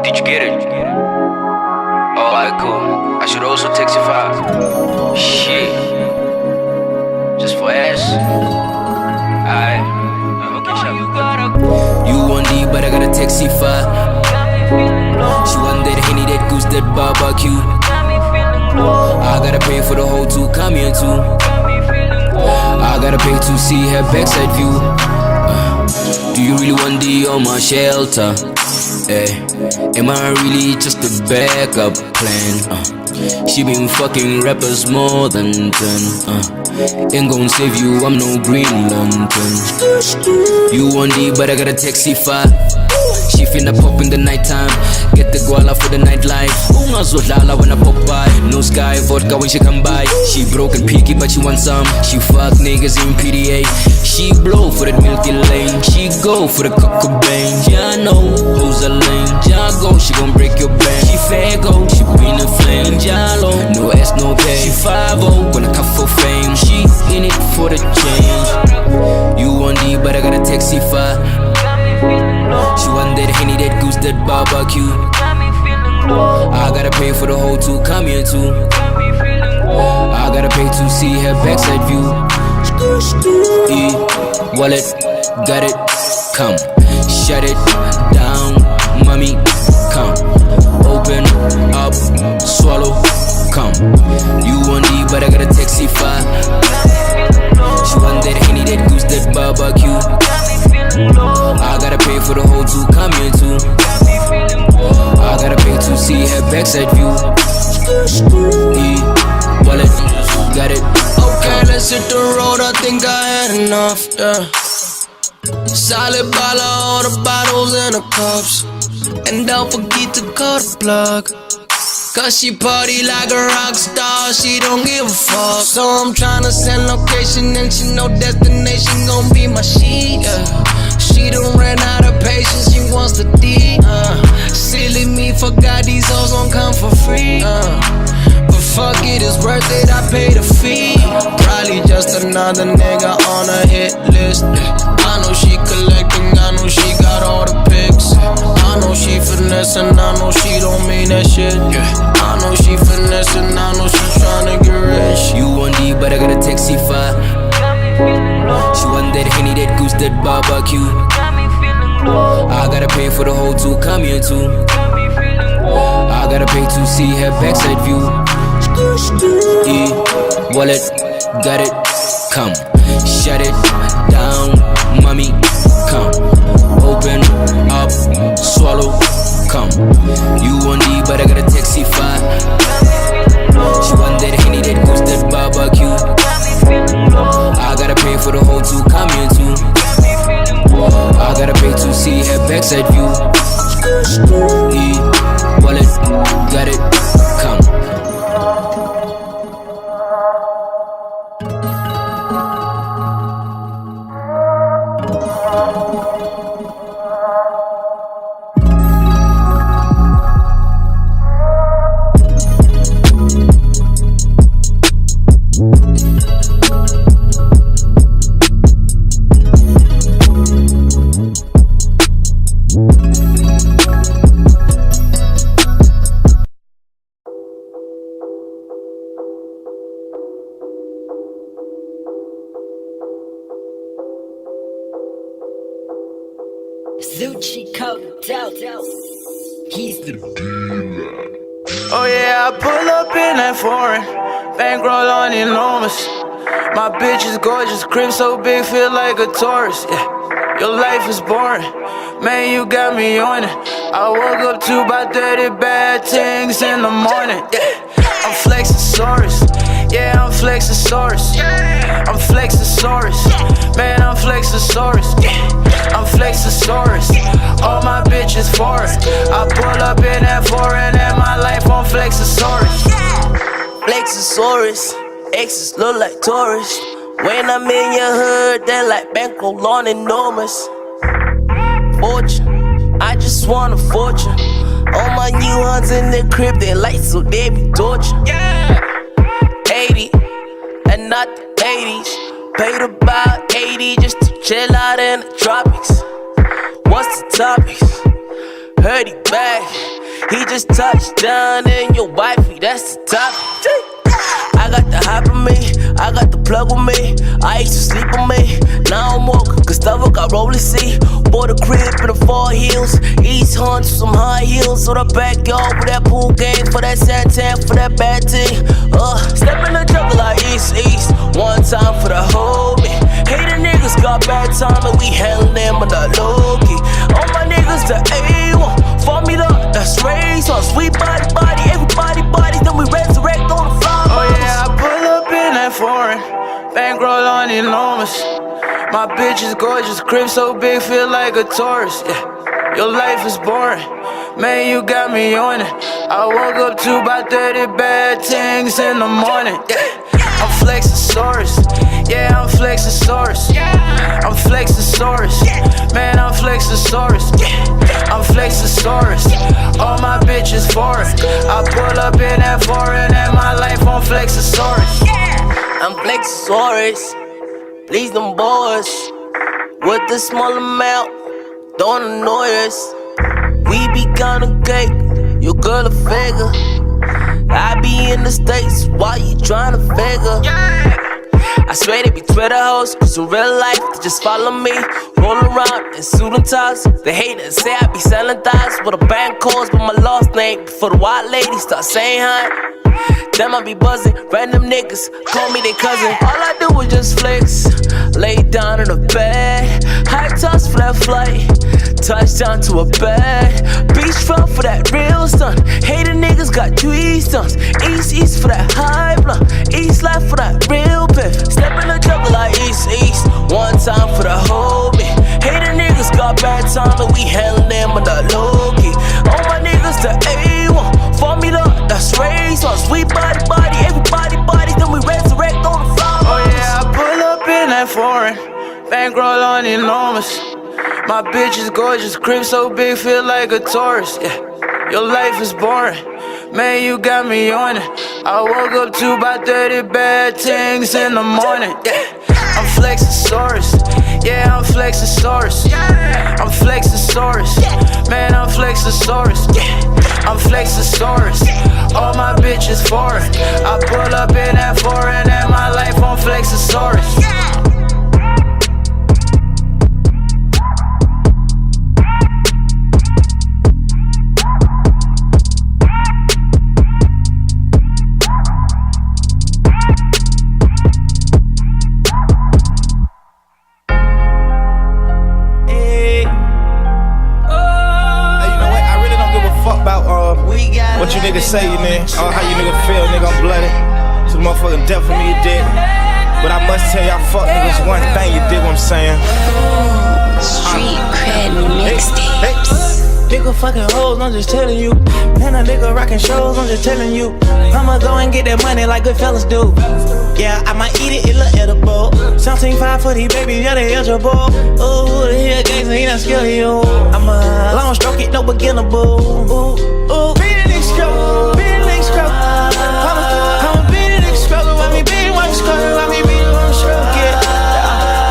Did you get it? Alright, cool. I should also text you 5. Shit. Just for ass. Alright. Okay, shut up. You want D, but I got a taxi 5. She want that Henny, that goose, that barbecue. I gotta pay for the whole two, come here too. I gotta pay to see her backside view. Do you really want D on my shelter? Am I really just a backup plan? She been fucking rappers more than 10. Ain't gon' save you, I'm no Green Lantern. You want D, but I got a taxi 5. She finna pop in the nighttime. Get the guala for the nightlife. Ungazodlala when I pop by. No sky vodka when she come by. She broke and picky but she want some. She fuck niggas in PDA. She blow for that milky lane. She go for the cocaine. Yeah, I know, hoes are lame. Yeah, go, she gon' break your bank. She fago, she been a flame. Jalo, no ass, no pay. She 5-0, gonna cuff for fame. She in it for the change. You want D, but I got a taxi 5. She want that Henny, that goose, that barbecue. I gotta pay for the whole two, come here too. I gotta pay to see her backside view. Wallet, got it, come. Shut it down, mommy, come. Open up, swallow, come. You want D, but I got a taxi 5. She want that Henny, that goose, that barbecue. I gotta pay for the whole two, come here too. I gotta pay to see her backside view. Wallet, got it. Okay, let's hit the road, I think I had enough, yeah. Solid bottle, all the bottles and the cups. And don't forget to call the plug. Cause she party like a rock star, she don't give a fuck. So I'm tryna send location and she know destination gon' be my sheet, yeah. She done ran out of patience, she wants the D, Silly me, forgot these hoes won't come for free, But fuck it, it's worth it, I pay the fee. Probably just another nigga on a hit list, I know she collecting, I know she got all the pics. I know she finessing, I know she don't mean that shit, I know she finessing, I know she tryna get rich. You want D, but I got a taxi 5. She want that Henny, that goose, that barbecue. I gotta pay for the whole two, come here too. I gotta pay to see her backside view. Wallet, got it, come. Shut it down, mommy, come. Open up, swallow, come. You want D, but I got a taxi 5. She want that Henny, that goose, that barbecue. I gotta pay for the whole two, come here too. I gotta pay to see her backside view. Wallet, got it, come. Zucci code out. He's the dealer. Oh yeah, I pull up in that foreign, bankroll on enormous. My bitch is gorgeous, crib so big, feel like a tourist. Yeah, your life is boring, man, you got me on it. I woke up to about 30 bad things in the morning. Yeah, I'm Flexosaurus. Yeah, I'm Flexosaurus. I'm Flexosaurus. Man, I'm Flexosaurus. I'm Flexosaurus. All my bitches foreign. I pull up in that foreign and my life on Flexosaurus. Flexosaurus. Exes look like tourists. When I'm in your hood, they're like bankroll on enormous. Fortune, I just want a fortune. All my new ones in the crib, they light so they be torching. 80, and not the 80s. Paid about 80 just to chill out in the tropics. What's the topics? Heard he back. He just touched down in your wifey, that's the top. I got the hype on me, I got the plug with me. I used to sleep on me, now I'm woke, cause Stubble got rolling C. Bought a crib in the 4 heels, East Hunch, some high heels. So the backyard with that pool game, for that Santan, for that bad team. Step in the jungle like East. One time for the whole me. Hater niggas got bad time and we handle them on the low key. All my niggas the A1, formula, that's race on. Sweet body, everybody bodies, then we resurrect on the floor. Oh yeah, I pull up in that foreign, bankroll on enormous. My bitch is gorgeous, crib so big, feel like a tourist. Yeah, your life is boring, man, you got me on it. I woke up to about 30 bad things in the morning. Yeah, I'm Flexosaurus, yeah, I'm Flexosaurus. I'm Flexosaurus, man, I'm Flexosaurus. I'm Flexosaurus, all my bitches foreign. I pull up in that foreign and my life on Flexosaurus. I'm Flexosaurus, please them boys. With the small amount, don't annoy us. We be kinda cake, your girl a figure. I be in the States, why you tryna figure? I swear they be Twitter hoes, cause in real life they just follow me. Roll around in suit and ties. They hate to say I be selling thighs with a bank calls with my last name. Before the white ladies start saying hi, damn, I be buzzing, random niggas call me their cousin. All I do is just flex, lay down in the bed. High toss for that flight, touchdown to a bed. Beachfront for that real stunt. Hater niggas got 3 stunts. East for that high blunt. East life for that real piff. Step in the jungle like East. One time for the whole me. Hater niggas got bad time and we handle them on the low key. All my niggas the A1, formula, that's race on. Sweet body, everybody bodies, then we resurrect on the floor. Oh yeah, I pull up in that foreign, bankroll on enormous. My bitch is gorgeous, crib so big, feel like a tourist. Yeah, your life is boring, man, you got me on it. I woke up to about 30 bad things in the morning. Yeah, I'm Flexosaurus, yeah, I'm Flexosaurus. I'm Flexosaurus, man, I'm Flexosaurus. I'm Flexosaurus, all my bitches foreign. I pull up in that foreign and my life on Flexosaurus. What you niggas say, nigga? Oh, how you niggas feel, nigga? I'm blooded. To the motherfucking death for me, you did. But I must tell y'all, fuck niggas, one thing, you dig what I'm saying? Street cred mixtapes. Hey, nigga fucking hoes, I'm just telling you. Man, a nigga rockin' shows, I'm just telling you. I'ma go and get that money like good fellas do. Yeah, I might eat it, it look edible. Something 5 for these babies, yeah, they eligible. Ooh, who the hell gangsta, he not scared of you. I'm a long stroke, it no beginnable. Ooh, stroke, big leg stroke. I'm a big leg stroke. I mean, big one stroke. I mean, big one stroke. Yeah,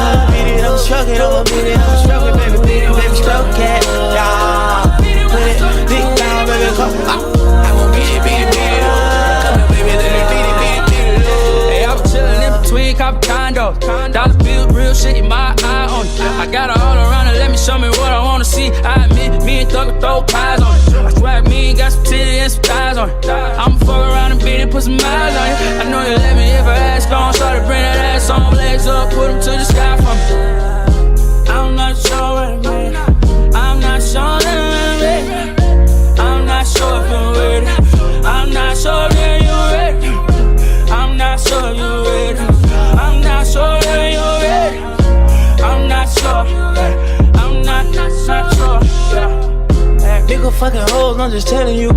I'm a big it, I'm stroking. I'm a big it, I'm stroking, baby, baby, stroke it. Yeah, put it deep down, baby, come. I won't beat it, come on, baby, let me beat it. Hey, I was chillin' in between copper condos. Dollars bill, real shit in my eye on it. I got her all around her, let me show me what I wanna see. I admit, me and Thug can throw pies on it. I swag me and got some titty and some thighs on it. I'ma fuck around and beat it, put some miles on it. I know you let me if I ask on. Start to bring that ass on, legs up, put them to the sky for me. I'm not sure what it means. I'm not sure that I'm ready. I'm not sure if you're ready. I'm not sure that you're ready. I'm not sure you're ready. I'm not sure that you're ready. I'm not sure. I'm not sure. Nigga fucking hoes, I'm just telling you.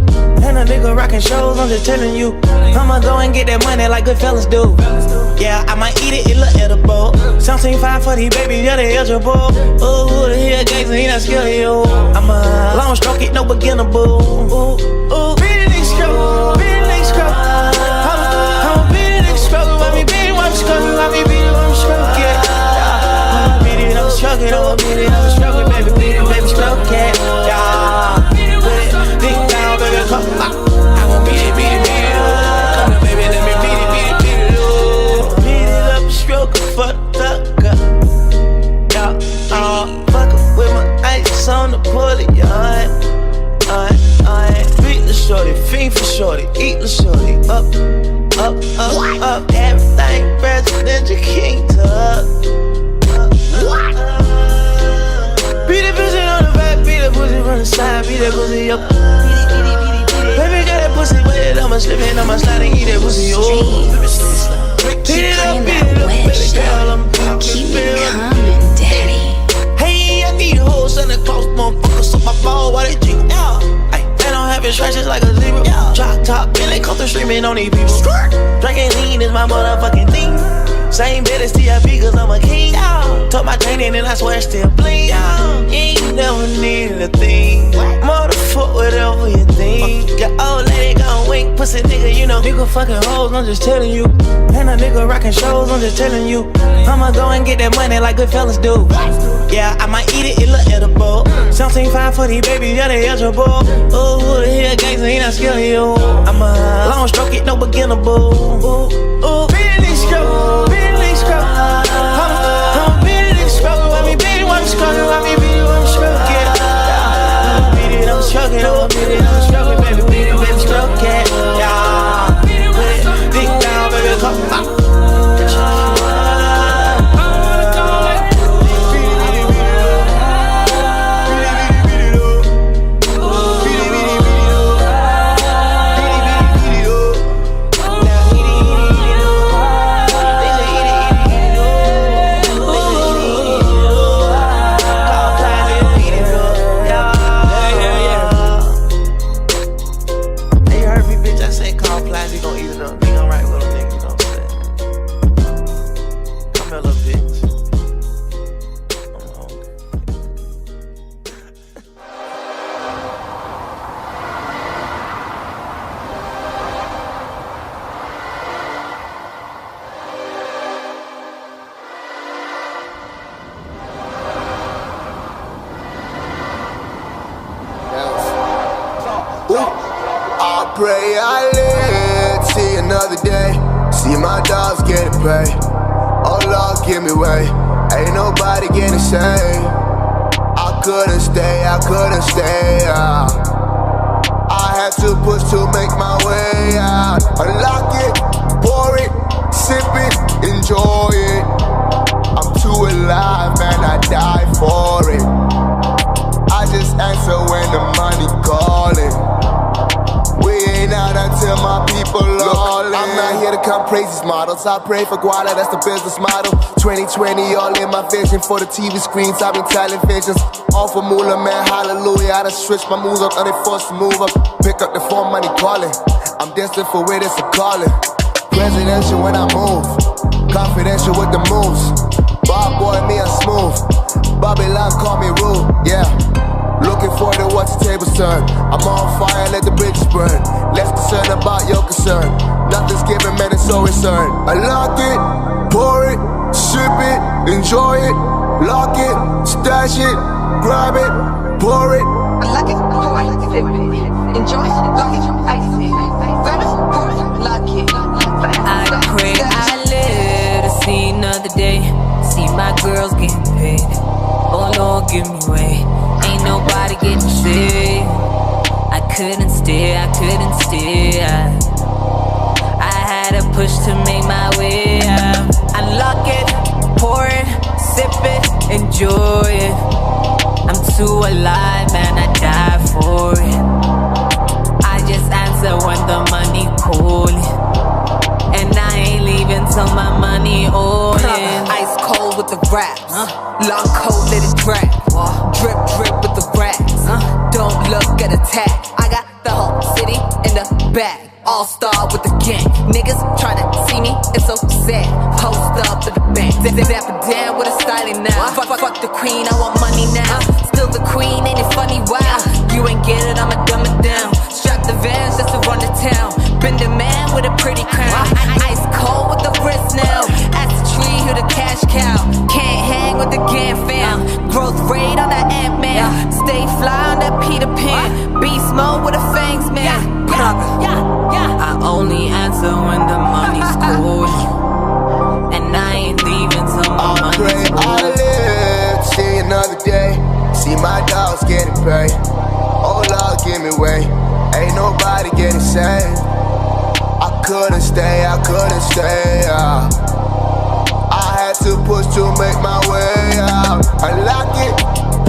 And a nigga rockin' shows, I'm just telling you. I'ma go and get that money like good fellas do. Yeah, I might eat it, it look edible. Something 5 for these babies, yeah, they eligible. Ooh, who the hell gangsta, he not scared of you. I'm a long stroke, it no beginnable. Ooh, big leg stroke, big leg stroke. I'm a big leg stroke. I mean, big one stroke. I mean, big one stroke, yeah. I'm a big it, I'm stroking. I'm a big it, I'm stroking, baby, baby, stroke it. Yeah. Up everything, presidential king tuck. What? Beat the pussy on the back, beat the pussy from the side, beat that pussy up. Baby, got that pussy wet, I'ma slip it, I'ma slide and eat that pussy up. Beat it up, baby girl, I'm poppin'. Keep me coming, daddy. Hey, I need a whole Santa Claus, motherfuckers on my ball while they drink. They don't have stretches like a zebra. Drop top, Billy, come through streaming on these people. Drinking lean is my motherfucking thing. Same bed as TIP, cause I'm a king. Tuck my chain in and I swear still bling. Ain't never needed a thing. Motherfuck whatever you think. Your old lady gon' wink, pussy nigga, you know. Nigga fucking hoes, I'm just telling you. And a nigga rockin' shows, I'm just telling you. I'ma go and get that money like good fellas do. Yeah, I might eat it, it look edible. 17.5 for these babies, yeah, they eligible. Ooh, who the hell gangsta, he not scared of you. I'm a long stroke it, no beginner boo. Ooh, Billy stroke, Billy stroke. I'm a Billy stroke, I mean Billy one stroke, I mean Billy one stroke, yeah. I'm beat it, I'm stroking, I'm beat it, I'm stroking, baby, beat it, baby, stroke it, yeah. Big down, baby, come on. Pray I live, see another day. See my dogs getting paid. Oh Lord, give me way. Ain't nobody getting saved. I couldn't stay out. I had to push to make my way out. Unlock it, pour it, sip it, enjoy it. I'm too alive, man, I die for it. I just answer when the money calling. We ain't out until my people all in. I'm not here to come praise these models. I pray for Guala, that's the business model. 2020, all in my vision. For the TV screens, I've been telling visions. All for Moolah, man, hallelujah. I done switched my moves up, and they forced to move up. Pick up the phone, money calling. I'm destined for where it's a calling. Presidential when I move. Confidential with the moves. Bob boy, me, I'm smooth. Babylon, call me rude, yeah. Looking forward to watch the tables turn. I'm on fire, let the bridges burn. Less concerned about your concern. Nothing's given, man, it's always earned. Unlock it, pour it, sip it, enjoy it. Lock it, stash it, grab it, pour it. Unlock it, pour it, sip it, enjoy it, lock it, ice it, grab it, pour it, lock it. I pray I live to see another day. See my girls getting paid. Oh Lord, give me way. Ain't nobody getting sick. I couldn't stay. I had to push to make my way out. Unlock it, pour it, sip it, enjoy it. I'm too alive, man, I die for it. I just answer when the money calling. And I ain't leaving till my money all in. Ice cold with the raps, long cold, let it drag. Drip, drip with the rags. Don't look at the tag. I got the whole city in the bag. All-star with the gang. Niggas tryna see me, it's so sad. Post up at the bank. Zap it down with a styling now. Fuck the queen, I want money now. Still the queen, ain't it funny? Wow. You ain't get it, I'ma dumb it down. Strap the vans just to run the town. Been the man with a pretty crown. Ice cold with the wrist now. Ask the tree who the cash cow. Can't hang with the gang fam. Growth rate on that Ant-Man. Stay fly on that Peter Pan. Beast mode with the fangs, man. I only answer when the money's cool. And I ain't leaving till my money's cool. I live, see another day. See my dogs getting paid. Oh Lord, give me way. Ain't nobody getting saved. I couldn't stay, I couldn't stay out. I had to push to make my way out. I like it,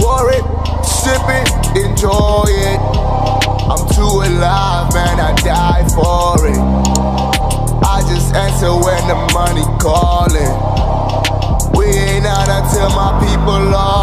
pour it, sip it, enjoy it. I'm too alive, man, I die for it. I just answer when the money calling. We ain't out until my people are